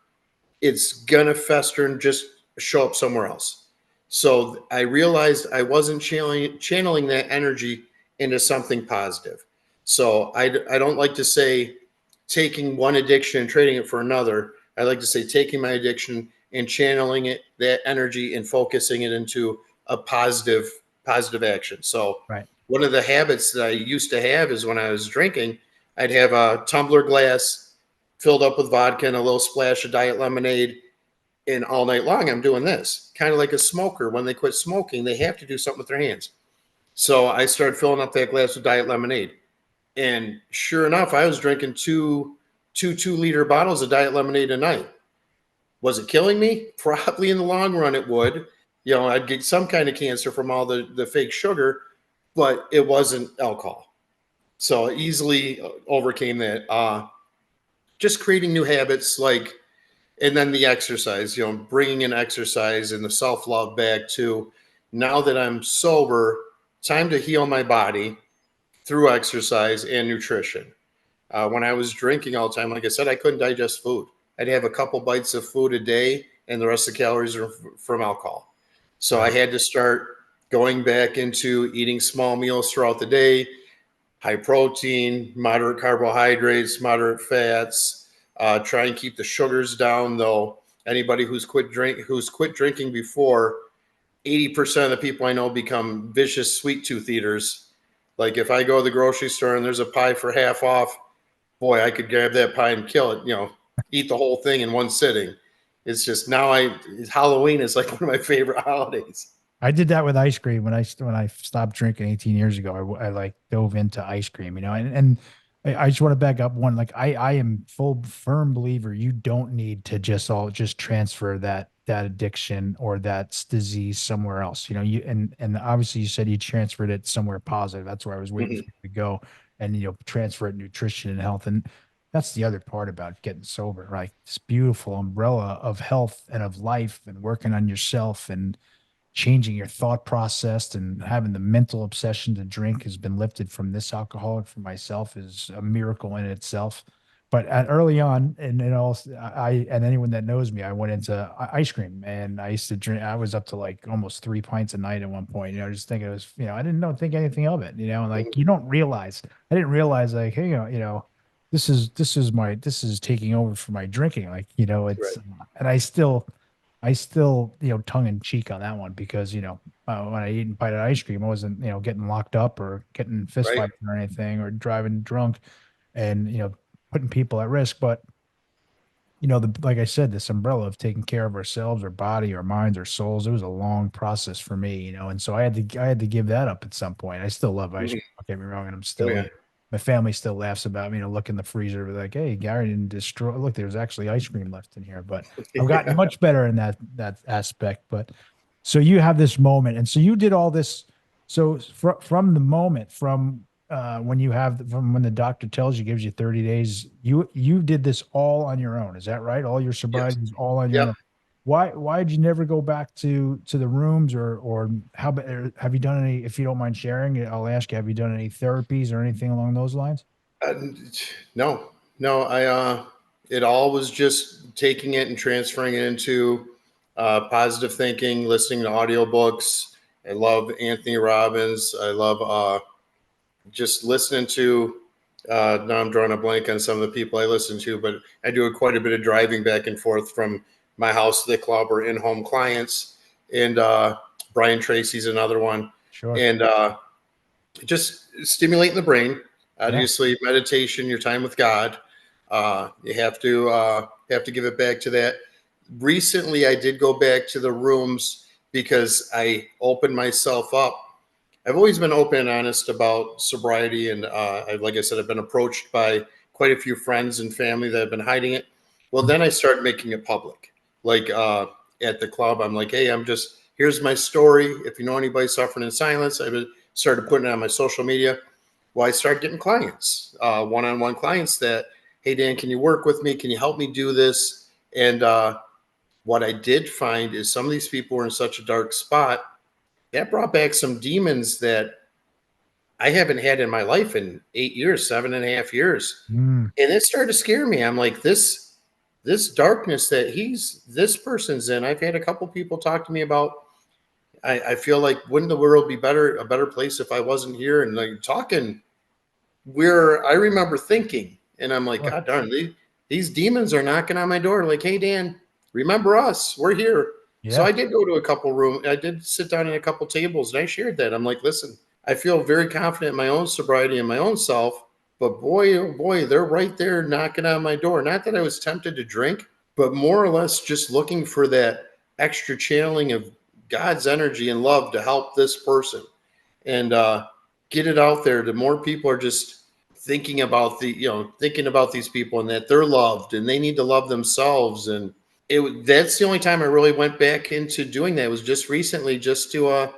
it's gonna fester and just show up somewhere else. So I realized I wasn't channeling that energy into something positive. So I don't like to say taking one addiction and trading it for another. I like to say taking my addiction and channeling it, that energy, and focusing it into a positive action. So Right. one of the habits that I used to have is when I was drinking, I'd have a tumbler glass filled up with vodka and a little splash of diet lemonade. And all night long, I'm doing this. Kind of like a smoker. When they quit smoking, they have to do something with their hands. So I started filling up that glass with diet lemonade. And sure enough, I was drinking two 2-liter bottles of diet lemonade a night. Was it killing me? Probably in the long run, it would. You know, I'd get some kind of cancer from all the fake sugar, but it wasn't alcohol. So I easily overcame that. Just creating new habits, like, and then the exercise, you know, bringing in exercise and the self-love back to, now that I'm sober, time to heal my body through exercise and nutrition. When I was drinking all the time, like I said, I couldn't digest food. I'd have a couple bites of food a day, and the rest of the calories are from alcohol. So I had to start going back into eating small meals throughout the day, high protein, moderate carbohydrates, moderate fats. Try and keep the sugars down. Though anybody who's quit drinking before, 80% of the people I know become vicious sweet tooth eaters. Like if I go to the grocery store and there's a pie for half off, boy, I could grab that pie and kill it. You know, eat the whole thing in one sitting. It's just now Halloween is like one of my favorite holidays. I did that with ice cream when I stopped drinking 18 years ago. I like dove into ice cream, you know, and I just want to back up one. Like I am firm believer you don't need to just transfer that addiction or that disease somewhere else. You know, and obviously you said you transferred it somewhere positive. That's where I was waiting for you to go, and you know, transfer it nutrition and health. And that's the other part about getting sober, right? This beautiful umbrella of health and of life and working on yourself and changing your thought process and having the mental obsession to drink has been lifted from this alcoholic for myself is a miracle in itself. But early on, and also I and anyone that knows me, I went into ice cream, and I used to drink. I was up to like almost 3 pints a night at one point. You know, just thinking it was, you know, I didn't think anything of it. You know, and like you don't realize, I didn't realize like, hey, this is taking over for my drinking. Like, you know, it's Right. and I still, you know, tongue in cheek on that one because, you know, when I eat and bite of ice cream, I wasn't, you know, getting locked up or getting fist Right. fights or anything or driving drunk and, you know, putting people at risk. But, you know, like I said, this umbrella of taking care of ourselves, our body, our minds, our souls, it was a long process for me, you know, and so I had to give that up at some point. I still love ice Mhm. cream. Don't get me wrong. And I'm Oh still, yeah. my family still laughs about me, you know, look in the freezer, like, hey, Gary didn't destroy, look, there's actually ice cream left in here, but I've gotten Yeah. much better in that aspect. But so you have this moment, and so you did all this. So from the moment, from when the doctor tells you, gives you 30 days, you did this all on your own. Is that right? All your Yes. sobriety was all on your Yep. own. Why did you never go back to the rooms or have you done any, if you don't mind sharing, I'll ask you, have you done any therapies or anything along those lines? Uh, no, no. It all was just taking it and transferring it into positive thinking, listening to audiobooks. I love Anthony Robbins. I love just listening to. Now I'm drawing a blank on some of the people I listen to, but I do quite a bit of driving back and forth from my house to the club or in-home clients. And Brian Tracy's another one, Sure. and just stimulating the brain. Yeah. Obviously, meditation, your time with God. You have to give it back to that. Recently, I did go back to the rooms because I opened myself up. I've always been open and honest about sobriety, and like I said, I've been approached by quite a few friends and family that have been hiding it. Well, then I started making it public. Like at the club, I'm like, hey, here's my story. If you know anybody suffering in silence, I started putting it on my social media. Well, I started getting clients, one-on-one clients that, hey, Dan, can you work with me? Can you help me do this? And what I did find is some of these people were in such a dark spot that brought back some demons that I haven't had in my life in 8 years, 7.5 years. Mm, And it started to scare me. I'm like, this. this darkness that this person's in. I've had a couple people talk to me about, I feel like, wouldn't the world be a better place if I wasn't here? And like talking where I remember thinking, and I'm like, Sure. God darn, these demons are knocking on my door. Like, hey, Dan, remember us? We're here. So Yeah. I did go to a couple rooms. I did sit down at a couple tables, and I shared that. I'm like, listen, I feel very confident in my own sobriety and my own self, but boy, oh boy, they're right there knocking on my door. Not that I was tempted to drink, but more or less just looking for that extra channeling of God's energy and love to help this person and get it out there. The more people are just thinking about thinking about these people and that they're loved and they need to love themselves. And that's the only time I really went back into doing that, was just recently, just to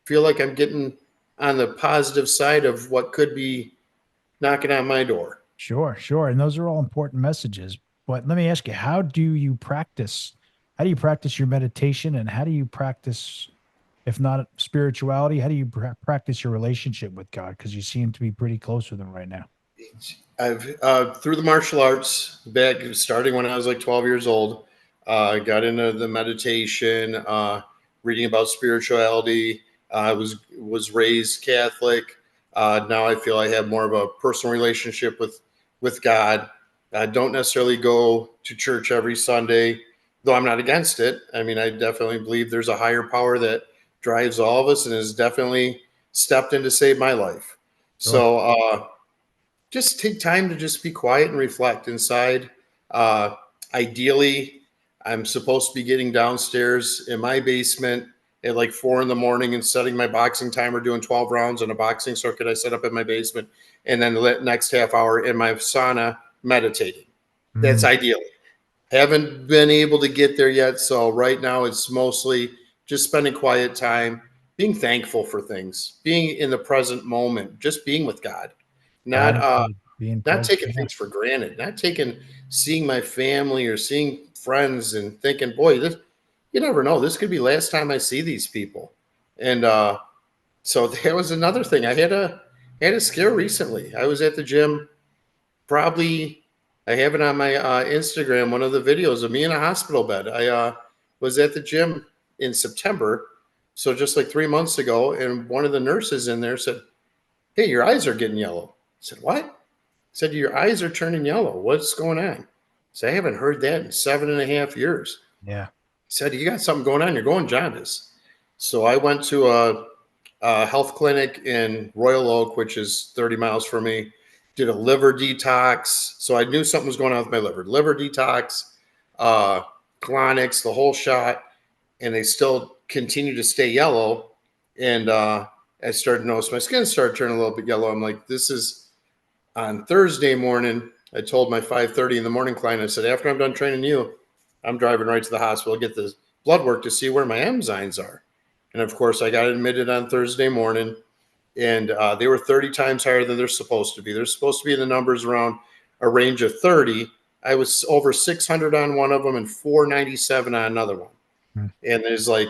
feel like I'm getting on the positive side of what could be knocking on my door. Sure, sure. And those are all important messages. But let me ask you, how do you practice? How do you practice your meditation, and how do you practice, if not spirituality, how do you practice your relationship with God? Because you seem to be pretty close with him right now. I've through the martial arts, back starting when I was like 12 years old, got into the meditation, reading about spirituality. I was raised Catholic. Now I feel I have more of a personal relationship with God. I don't necessarily go to church every Sunday, though I'm not against it. I mean, I definitely believe there's a higher power that drives all of us and has definitely stepped in to save my life. Sure. So just take time to just be quiet and reflect inside. Uh, Ideally, I'm supposed to be getting downstairs in my basement at like 4 a.m. and setting my boxing timer, doing 12 rounds on a boxing circuit I set up in my basement, and then the next half hour in my sauna meditating. That's Mm, ideally. Haven't been able to get there yet. So right now it's mostly just spending quiet time, being thankful for things, being in the present moment, just being with God, not gratitude, being not present. taking Yeah. things for granted, not taking seeing my family or seeing friends and thinking, boy, this, you never know, this could be last time I see these people. And so that was another thing. I had a scare recently. I was at the gym, probably, I have it on my Instagram, one of the videos of me in a hospital bed. I was at the gym in September, so just like 3 months ago, and one of the nurses in there said, "Hey, your eyes are getting yellow." I said, "What?" I said, "Your eyes are turning yellow. What's going on?" I said, "I haven't heard that in 7.5 years." Yeah. He said, "You got something going on. You're going jaundice." So I went to a health clinic in Royal Oak, which is 30 miles from me, did a liver detox. So I knew something was going on with my liver detox, uh, colonics, the whole shot, and they still continue to stay yellow. And I started to notice my skin started turning a little bit yellow. I'm like, this is on Thursday morning. I told my 5:30 in the morning client, I said, after I'm done training you, I'm driving right to the hospital, get this blood work to see where my enzymes are. And of course, I got admitted on Thursday morning, and they were 30 times higher than they're supposed to be. They're supposed to be in the numbers around a range of 30. I was over 600 on one of them and 497 on another one. Mm. And there's like,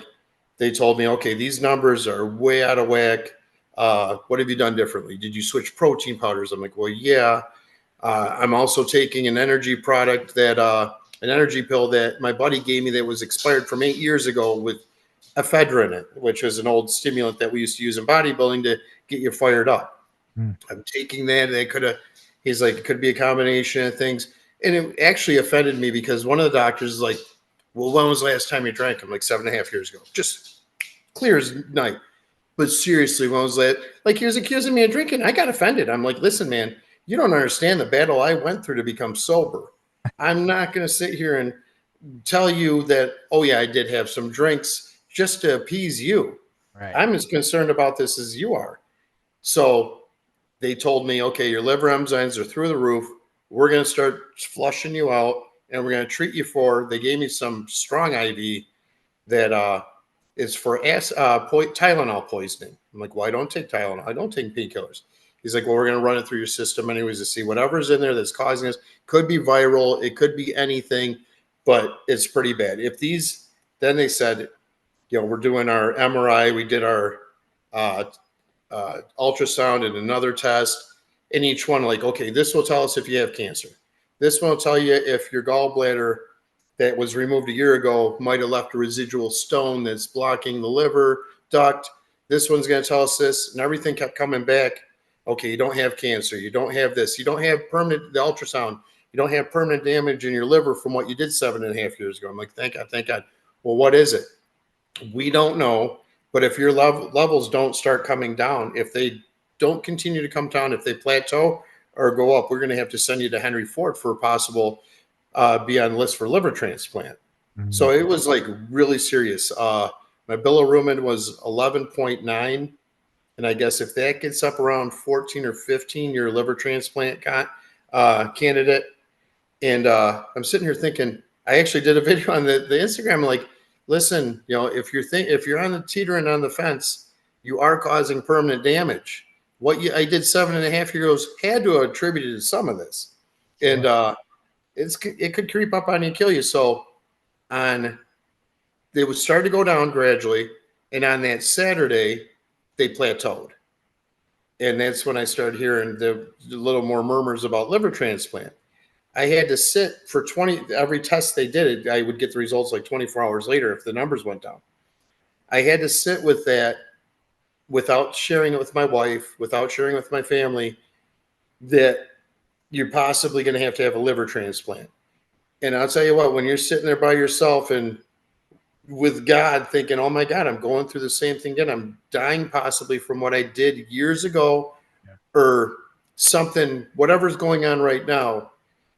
they told me, okay, these numbers are way out of whack. What have you done differently? Did you switch protein powders? I'm like, well, yeah. I'm also taking an energy product an energy pill that my buddy gave me that was expired from 8 years ago with ephedra in it, which was an old stimulant that we used to use in bodybuilding to get you fired up. Mm. I'm taking that. He's like, it could be a combination of things. And it actually offended me because one of the doctors is like, well, when was the last time you drank? I'm like 7.5 years ago. Just clear as night. But seriously, when was that? Like, he was accusing me of drinking. I got offended. I'm like, listen, man, you don't understand the battle I went through to become sober. I'm not going to sit here and tell you that, oh, yeah, I did have some drinks just to appease you. Right. I'm as concerned about this as you are. So they told me, okay, your liver enzymes are through the roof. We're going to start flushing you out, and we're going to treat you they gave me some strong IV that is for Tylenol poisoning. I'm like, well, I don't take Tylenol. I don't take painkillers. He's like, well, we're going to run it through your system anyways to see whatever's in there that's causing this. Could be viral. It could be anything, but it's pretty bad. Then they said, we're doing our MRI. We did our uh, ultrasound and another test. And each one, like, okay, this will tell us if you have cancer. This one will tell you if your gallbladder that was removed a year ago might have left a residual stone that's blocking the liver duct. This one's going to tell us this, and everything kept coming back. Okay, you don't have cancer. You don't have this. You don't have the ultrasound. You don't have permanent damage in your liver from what you did 7.5 years ago. I'm like, thank God, thank God. Well, what is it? We don't know. But if your levels don't start coming down, if they don't continue to come down, if they plateau or go up, we're going to have to send you to Henry Ford for a possible be on the list for liver transplant. Mm-hmm. So it was like really serious. My bilirubin was 11.9. And I guess if that gets up around 14 or 15, you're a liver transplant candidate. And I'm sitting here thinking, I actually did a video on the Instagram, like, listen, if you're on the teetering on the fence, you are causing permanent damage. I did 7.5 years had to attribute it to some of this. And it could creep up on you and kill you. So they would start to go down gradually. And on that Saturday, they plateaued. And that's when I started hearing the little more murmurs about liver transplant. I had to sit for every test they did, I would get the results like 24 hours later if the numbers went down. I had to sit with that without sharing it with my wife, without sharing it with my family, that you're possibly going to have a liver transplant. And I'll tell you what, when you're sitting there by yourself and with God thinking, oh my God, I'm going through the same thing again. I'm dying possibly from what I did years ago or something, whatever's going on right now.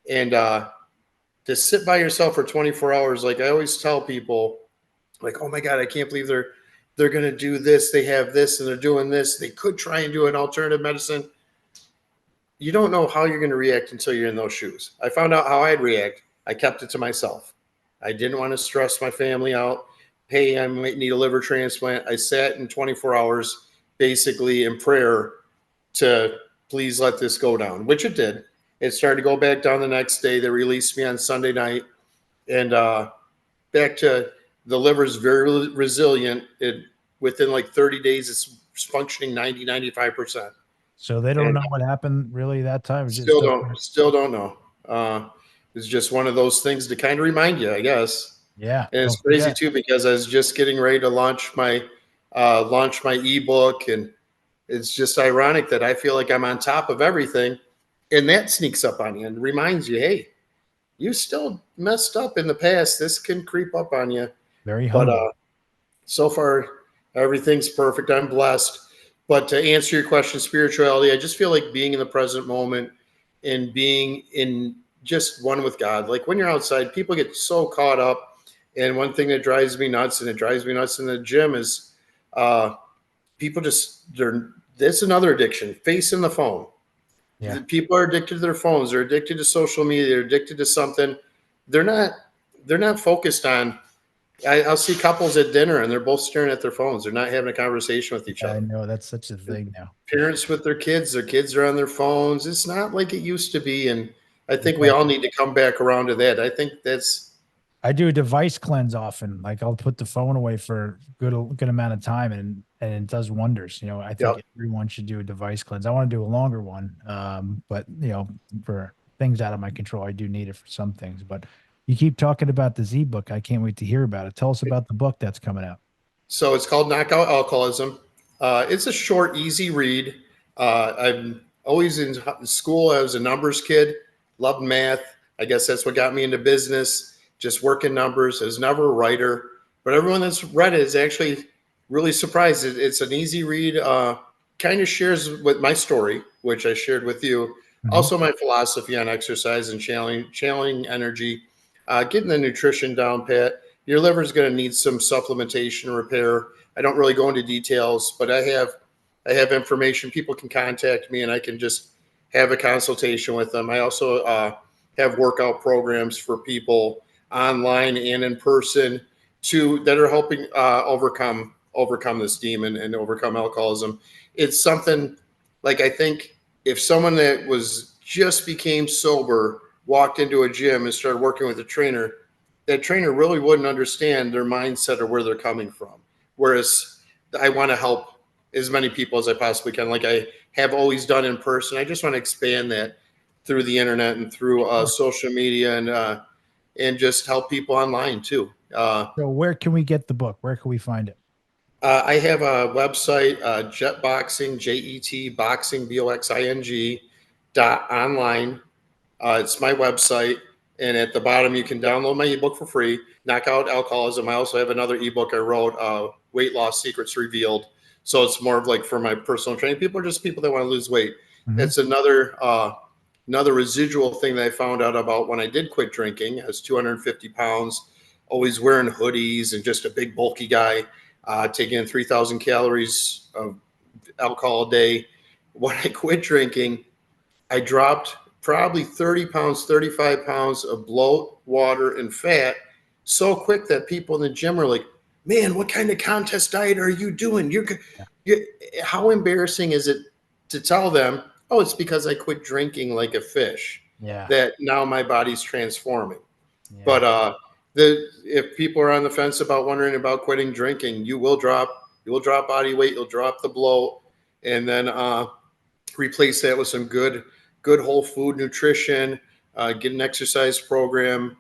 And to sit by yourself for 24 hours, like I always tell people, like, oh my God, I can't believe they're going to do this. They have this and they're doing this. They could try and do an alternative medicine. You don't know how you're going to react until you're in those shoes. I found out how I'd react. I kept it to myself. I didn't want to stress my family out. Hey, I might need a liver transplant. I sat in 24 hours basically in prayer to please let this go down, which it did. It started to go back down the next day. They released me on Sunday night. And back to the liver's very resilient. Within like 30 days, it's functioning 90-95%. So they don't know what happened really that time. Still don't know. It's just one of those things to kind of remind you, I guess. Yeah. And it's crazy too, because I was just getting ready to launch my ebook, and it's just ironic that I feel like I'm on top of everything, and that sneaks up on you and reminds you, hey, you still messed up in the past. This can creep up on you. Very humble. But so far, everything's perfect. I'm blessed. But to answer your question, spirituality, I just feel like being in the present moment and being in just one with God. Like when you're outside, people get so caught up. And one thing that drives me nuts, and it drives me nuts in the gym, is people that's another addiction, facing the phone. Yeah. People are addicted to their phones. They're addicted to social media. They're addicted to something. They're not focused on. I'll see couples at dinner and they're both staring at their phones. They're not having a conversation with each other. I know, that's such a thing now. Parents with their kids are on their phones. It's not like it used to be. And I think we all need to come back around to that. I think I do a device cleanse often. Like I'll put the phone away for a good amount of time, and it does wonders. I think everyone should do a device cleanse. I want to do a longer one. But for things out of my control, I do need it for some things. But you keep talking about this ebook. I can't wait to hear about it. Tell us about the book that's coming out. So it's called Out Alcoholism. It's a short, easy read. I'm always in school. I was a numbers kid, loved math. I guess that's what got me into business, just working numbers. I was never a writer, but everyone that's read it is actually really surprised. It's an easy read, kind of shares with my story, which I shared with you. Mm-hmm. Also my philosophy on exercise and channeling energy, getting the nutrition down pat. Your liver is going to need some supplementation repair. I don't really go into details, but I have information. People can contact me and I can just have a consultation with them. I also have workout programs for people online and in person that are helping overcome this demon and overcome alcoholism. It's something like, I think if someone that just became sober walked into a gym and started working with a trainer, that trainer really wouldn't understand their mindset or where they're coming from. Whereas I want to help as many people as I possibly can, like I have always done in person. I just want to expand that. through the internet and through social media, and just help people online too. So where can we get the book? Where can we find it? I have a website, JetBoxing, JET boxing, BOXING.online. It's my website. And at the bottom, you can download my ebook for free, Knock Out Alcoholism. I also have another ebook I wrote, Weight Loss Secrets Revealed. So it's more of like for my personal training. People are just people that want to lose weight. Mm-hmm. It's another residual thing that I found out about when I did quit drinking. I was 250 pounds, always wearing hoodies and just a big bulky guy, taking in 3,000 calories of alcohol a day. When I quit drinking, I dropped probably 30 pounds, 35 pounds of bloat, water, and fat so quick that people in the gym are like, man, what kind of contest diet are you doing? You're how embarrassing is it to tell them, oh, it's because I quit drinking like a fish, that now my body's transforming. Yeah. But if people are on the fence about wondering about quitting drinking, you will drop body weight, you'll drop the bloat, and then replace that with some good whole food nutrition, get an exercise program,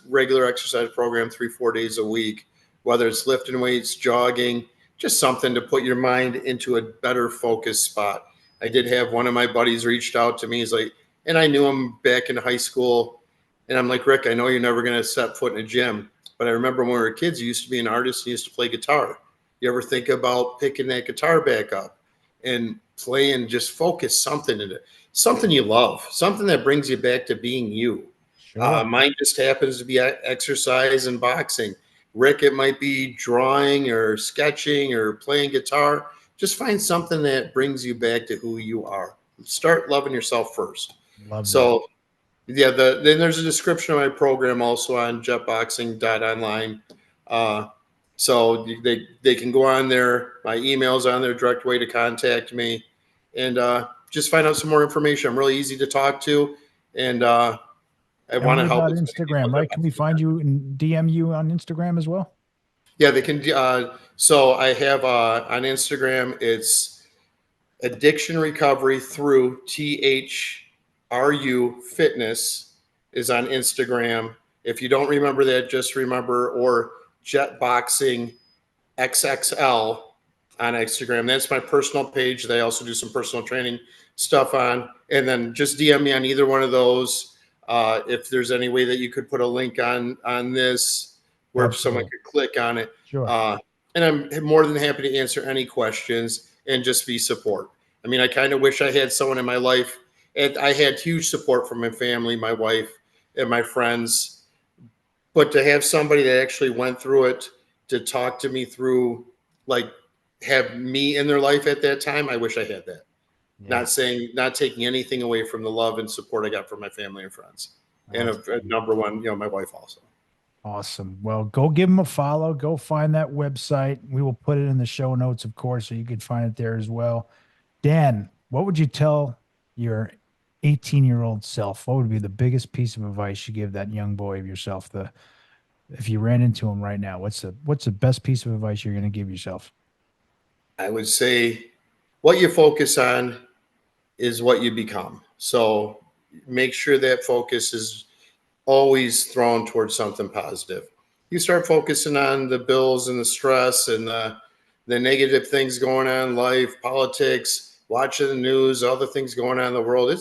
regular exercise program 3-4 days a week, whether it's lifting weights, jogging, just something to put your mind into a better focused spot. I did have one of my buddies reached out to me. He's like, and I knew him back in high school. And I'm like, Rick, I know you're never going to set foot in a gym, but I remember when we were kids, you used to be an artist and you used to play guitar. You ever think about picking that guitar back up and play and just focus something in it, something you love, something that brings you back to being you. Sure. Mine just happens to be exercise and boxing. Rick, it might be drawing or sketching or playing guitar. Just find something that brings you back to who you are. Start loving yourself first. So then there's a description of my program also on JetBoxing.online. So they can go on there. My email's on there, direct way to contact me, and just find out some more information. I'm really easy to talk to, and I want to help. Instagram, right? Can we find you and DM you on Instagram as well? Yeah, they can. So I have on Instagram, it's Addiction Recovery through THRU Fitness is on Instagram. If you don't remember that, just remember, or JetBoxing XXL on Instagram. That's my personal page that I also do some personal training stuff on. And then just DM me on either one of those. If there's any way that you could put a link on this where someone could click on it. Sure. And I'm more than happy to answer any questions and just be support. I mean, I kind of wish I had someone in my life, and I had huge support from my family, my wife, and my friends. But to have somebody that actually went through it, to talk to me through, like, have me in their life at that time, I wish I had that. Yeah. Not taking anything away from the love and support I got from my family and friends. And a number one, my wife also. Awesome. Well, go give them a follow. Go find that website. We will put it in the show notes, of course, so you can find it there as well. Dan, what would you tell your 18-year-old self? What would be the biggest piece of advice you give that young boy of yourself? If you ran into him right now, what's the best piece of advice you're going to give yourself? I would say what you focus on is what you become. So make sure that focus is always thrown towards something positive. You start focusing on the bills and the stress and the negative things going on in life, politics, watching the news, all the things going on in the world.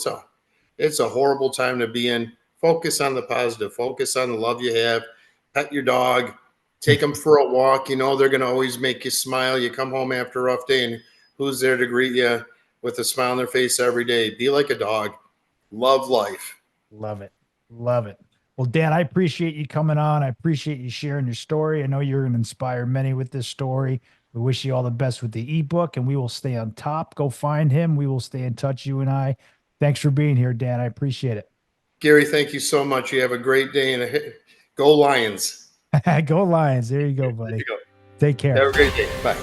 It's a horrible time to be in. Focus on the positive. Focus on the love you have. Pet your dog. Take them for a walk. They're going to always make you smile. You come home after a rough day, and who's there to greet you with a smile on their face every day? Be like a dog. Love life. Love it. Love it. Well, Dan, I appreciate you coming on. I appreciate you sharing your story. I know you're going to inspire many with this story. We wish you all the best with the ebook, and we will stay on top. Go find him. We will stay in touch, you and I. Thanks for being here, Dan. I appreciate it. Gary, thank you so much. You have a great day, and go Lions. Go Lions. There you go, buddy. You go. Take care. Have a great day. Bye.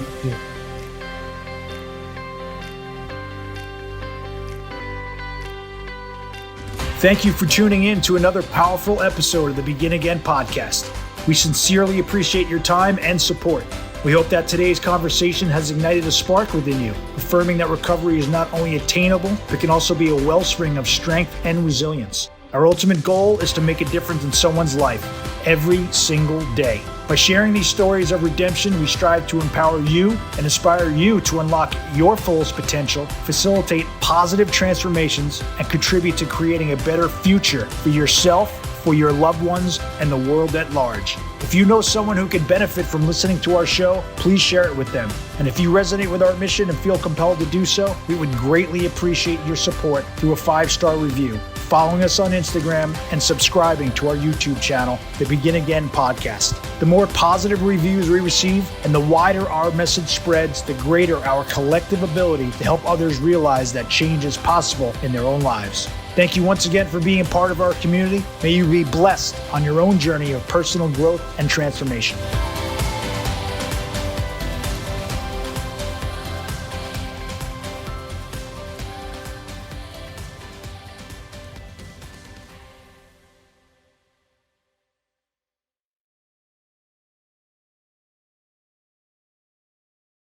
Thank you for tuning in to another powerful episode of the Begin Again podcast. We sincerely appreciate your time and support. We hope that today's conversation has ignited a spark within you, affirming that recovery is not only attainable, but can also be a wellspring of strength and resilience. Our ultimate goal is to make a difference in someone's life every single day. By sharing these stories of redemption, we strive to empower you and inspire you to unlock your fullest potential, facilitate positive transformations, and contribute to creating a better future for yourself, for your loved ones, and the world at large. If you know someone who could benefit from listening to our show, please share it with them. And if you resonate with our mission and feel compelled to do so, we would greatly appreciate your support through a 5-star review, following us on Instagram, and subscribing to our YouTube channel, The Begin Again Podcast. The more positive reviews we receive and the wider our message spreads, the greater our collective ability to help others realize that change is possible in their own lives. Thank you once again for being part of our community. May you be blessed on your own journey of personal growth and transformation.